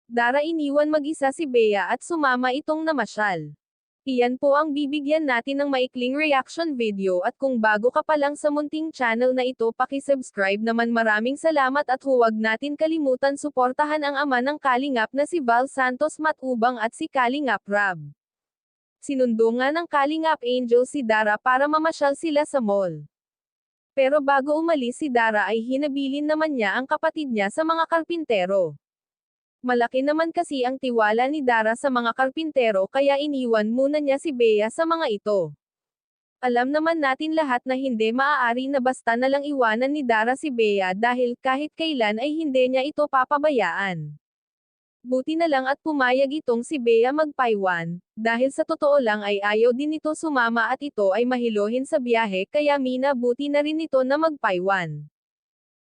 Dara iniwan mag-isa si Bea at sumama itong namasyal. Iyan po ang bibigyan natin ng maikling reaction video at kung bago ka pa lang sa munting channel na ito paki-subscribe naman maraming salamat at huwag natin kalimutan suportahan ang ama ng Kalingap na si Val Santos Matubang at si Kalingap Rab. Sinundo nga ng Kalingap Angel si Dara para mamasyal sila sa mall. Pero bago umalis si Dara ay hinabilin naman niya ang kapatid niya sa mga karpintero. Malaki naman kasi ang tiwala ni Dara sa mga karpintero kaya iniwan muna niya si Bea sa mga ito. Alam naman natin lahat na hindi maaari na basta na lang iwanan ni Dara si Bea dahil kahit kailan ay hindi niya ito papabayaan. Buti na lang at pumayag itong si Bea magpaiwan, dahil sa totoo lang ay ayaw din ito sumama at ito ay mahilohin sa biyahe kaya minabuti na rin ito na magpaiwan.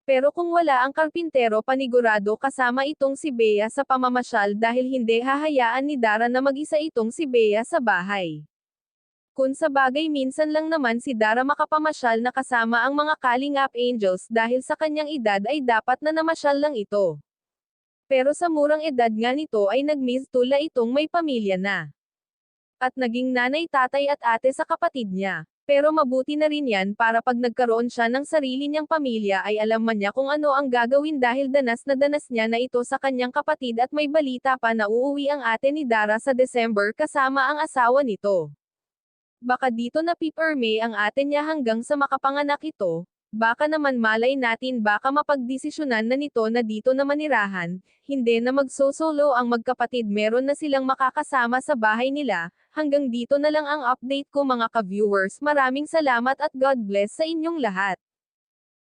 Pero kung wala ang karpintero panigurado kasama itong si Bea sa pamamasyal dahil hindi hahayaan ni Dara na mag-isa itong si Bea sa bahay. Kung sa bagay minsan lang naman si Dara makapamasyal na kasama ang mga Kalingap Angels dahil sa kanyang edad ay dapat na namasyal lang ito. Pero sa murang edad nga nito ay nagmistula itong may pamilya na. At naging nanay tatay at ate sa kapatid niya. Pero mabuti na rin yan para pag nagkaroon siya ng sarili niyang pamilya ay alam man niya kung ano ang gagawin dahil danas na danas niya na ito sa kanyang kapatid at may balita pa na uuwi ang ate ni Dara sa December kasama ang asawa nito. Baka dito na pipirme ang ate niya hanggang sa makapanganak ito, baka naman malay natin baka mapagdesisyonan na nito na dito na manirahan, hindi na magsosolo ang magkapatid meron na silang makakasama sa bahay nila. Hanggang dito na lang ang update ko mga ka-viewers, maraming salamat at God bless sa inyong lahat.